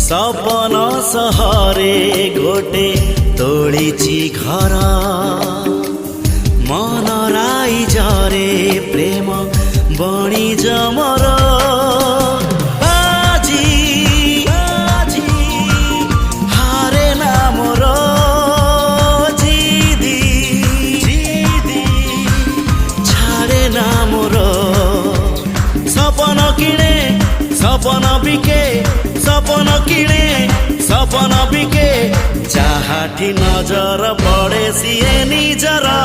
सपन सहरे गोटे तोड़ीची घर मन राई जरे प्रेम बणी जमर आजी आजी हारे ना मोर जिदी जिदी छाड़े ना मोर सपन किणे सपन बिके सपन किणे सपन बिके जहाठी नजर पड़े सिए निजरा।